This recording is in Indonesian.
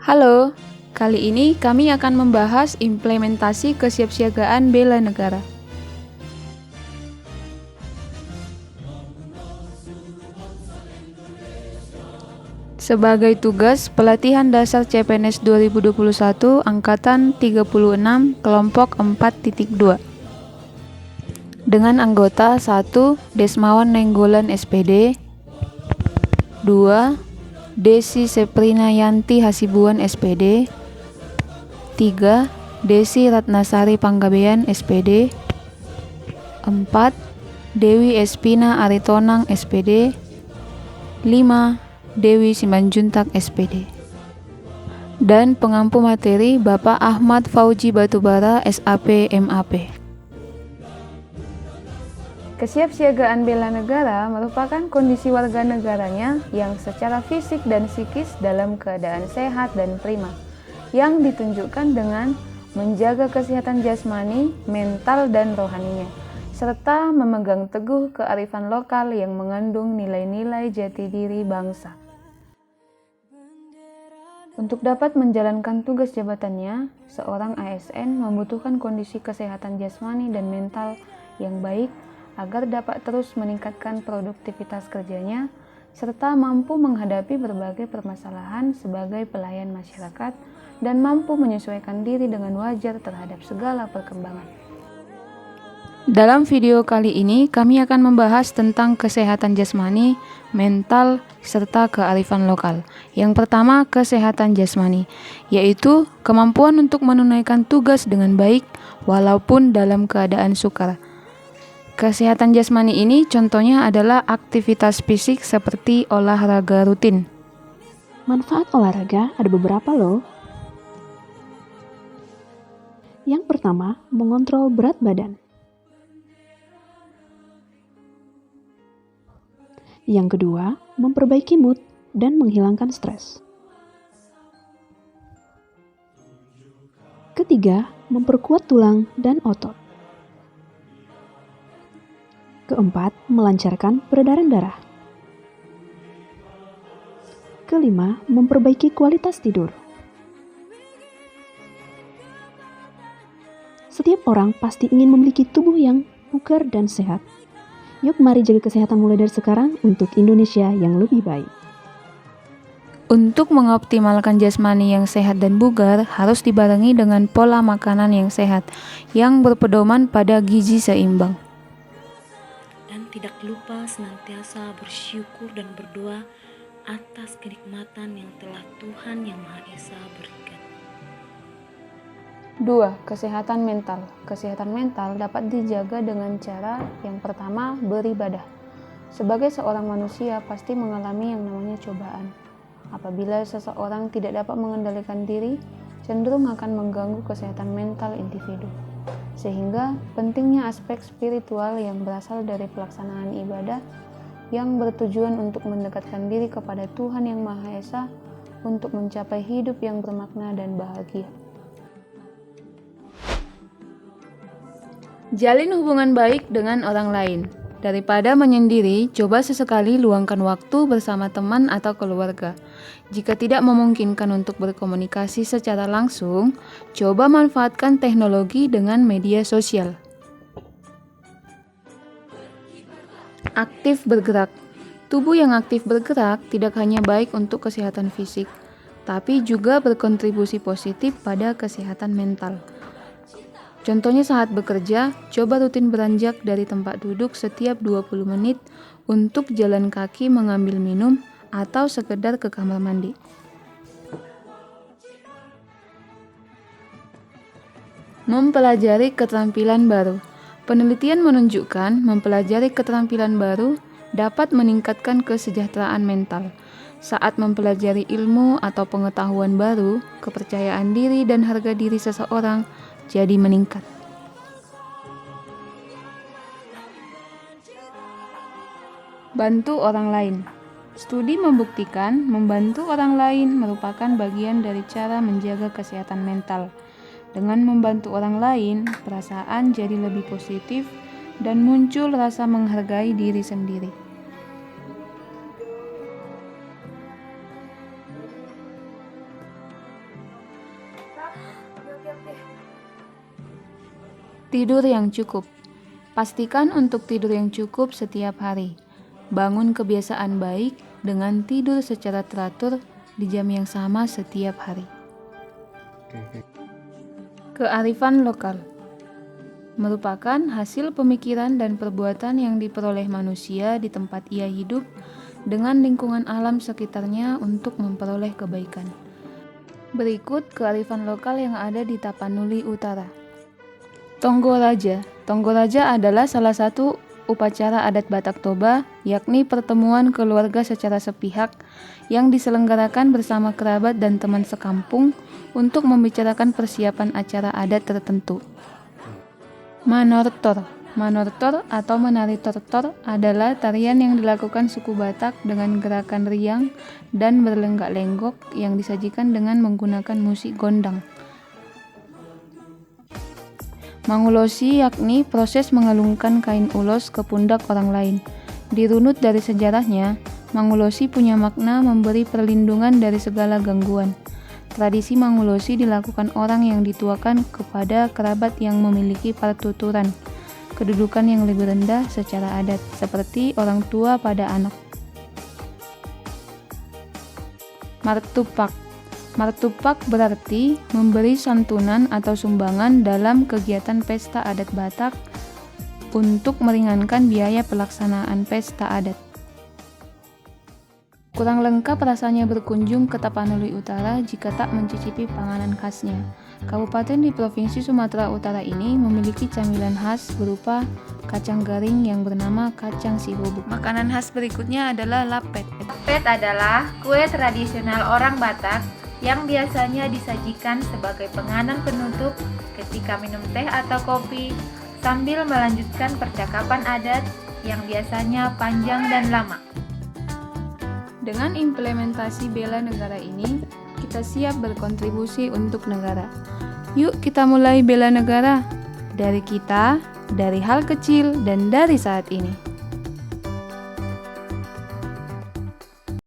Halo, kali ini kami akan membahas implementasi kesiapsiagaan bela negara. Sebagai tugas pelatihan dasar CPNS 2021 Angkatan 36 Kelompok 4.2 dengan anggota 1. Desmawan Nenggolan SPD, 2. Desi Seprina Yanti Hasibuan SPD, 3. Desi Ratnasari Panggabean SPD, 4. Dewi Espina Aritonang SPD, 5. Dewi Simanjuntak SPD. Dan pengampu materi Bapak Ahmad Fauji Batubara SAP MAP. Kesiapsiagaan bela negara merupakan kondisi warga negaranya yang secara fisik dan psikis dalam keadaan sehat dan prima, yang ditunjukkan dengan menjaga kesehatan jasmani, mental, dan rohaninya, serta memegang teguh kearifan lokal yang mengandung nilai-nilai jati diri bangsa. Untuk dapat menjalankan tugas jabatannya, seorang ASN membutuhkan kondisi kesehatan jasmani dan mental yang baik agar dapat terus meningkatkan produktivitas kerjanya, serta mampu menghadapi berbagai permasalahan sebagai pelayan masyarakat dan mampu menyesuaikan diri dengan wajar terhadap segala perkembangan. Dalam video kali ini, kami akan membahas tentang kesehatan jasmani, mental, serta kearifan lokal. Yang pertama, kesehatan jasmani, yaitu kemampuan untuk menunaikan tugas dengan baik walaupun dalam keadaan sukar. Kesehatan jasmani ini contohnya adalah aktivitas fisik seperti olahraga rutin. Manfaat olahraga ada beberapa loh. Yang pertama, mengontrol berat badan. Yang kedua, memperbaiki mood dan menghilangkan stres. Ketiga, memperkuat tulang dan otot. Keempat, melancarkan peredaran darah. Kelima, memperbaiki kualitas tidur. Setiap orang pasti ingin memiliki tubuh yang bugar dan sehat. Yuk mari jaga kesehatan mulai dari sekarang untuk Indonesia yang lebih baik. Untuk mengoptimalkan jasmani yang sehat dan bugar, harus dibarengi dengan pola makanan yang sehat, yang berpedoman pada gizi seimbang. Dan tidak lupa senantiasa bersyukur dan berdoa atas kenikmatan yang telah Tuhan Yang Maha Esa berikan. 2. Kesehatan mental. Kesehatan mental dapat dijaga dengan cara yang pertama, beribadah. Sebagai seorang manusia pasti mengalami yang namanya cobaan. Apabila seseorang tidak dapat mengendalikan diri, cenderung akan mengganggu kesehatan mental individu. Sehingga pentingnya aspek spiritual yang berasal dari pelaksanaan ibadah yang bertujuan untuk mendekatkan diri kepada Tuhan Yang Maha Esa untuk mencapai hidup yang bermakna dan bahagia. Jalin hubungan baik dengan orang lain. Daripada menyendiri, coba sesekali luangkan waktu bersama teman atau keluarga. Jika tidak memungkinkan untuk berkomunikasi secara langsung, coba manfaatkan teknologi dengan media sosial. Aktif bergerak. Tubuh yang aktif bergerak tidak hanya baik untuk kesehatan fisik, tapi juga berkontribusi positif pada kesehatan mental. Contohnya saat bekerja, coba rutin beranjak dari tempat duduk setiap 20 menit untuk jalan kaki mengambil minum atau sekedar ke kamar mandi. Mempelajari keterampilan baru. Penelitian menunjukkan mempelajari keterampilan baru dapat meningkatkan kesejahteraan mental. Saat mempelajari ilmu atau pengetahuan baru, kepercayaan diri dan harga diri seseorang jadi meningkat. Bantu orang lain. Studi membuktikan membantu orang lain merupakan bagian dari cara menjaga kesehatan mental. Dengan membantu orang lain, perasaan jadi lebih positif dan muncul rasa menghargai diri sendiri. Tidur yang cukup. Pastikan untuk tidur yang cukup setiap hari. Bangun kebiasaan baik dengan tidur secara teratur di jam yang sama setiap hari. Kearifan lokal merupakan hasil pemikiran dan perbuatan yang diperoleh manusia di tempat ia hidup dengan lingkungan alam sekitarnya untuk memperoleh kebaikan. Berikut kearifan lokal yang ada di Tapanuli Utara. Tonggoraja. Tonggoraja adalah salah satu upacara adat Batak Toba, yakni pertemuan keluarga secara sepihak yang diselenggarakan bersama kerabat dan teman sekampung untuk membicarakan persiapan acara adat tertentu. Manortor. Manortor atau menari tortor adalah tarian yang dilakukan suku Batak dengan gerakan riang dan berlenggak-lenggok yang disajikan dengan menggunakan musik gondang. Mangulosi yakni proses mengalungkan kain ulos ke pundak orang lain. Dirunut dari sejarahnya, Mangulosi punya makna memberi perlindungan dari segala gangguan. Tradisi Mangulosi dilakukan orang yang dituakan kepada kerabat yang memiliki partuturan, kedudukan yang lebih rendah secara adat, seperti orang tua pada anak. Martupak. Martupak berarti memberi santunan atau sumbangan dalam kegiatan pesta adat Batak untuk meringankan biaya pelaksanaan pesta adat. Kurang lengkap rasanya berkunjung ke Tapanuli Utara jika tak mencicipi panganan khasnya. Kabupaten di Provinsi Sumatera Utara ini memiliki camilan khas berupa kacang garing yang bernama kacang sihubuk. Makanan khas berikutnya adalah lapet. Lapet adalah kue tradisional orang Batak yang biasanya disajikan sebagai penganan penutup ketika minum teh atau kopi sambil melanjutkan percakapan adat yang biasanya panjang dan lama. Dengan implementasi bela negara ini, kita siap berkontribusi untuk negara. Yuk kita mulai bela negara. Dari kita, dari hal kecil, dan dari saat ini.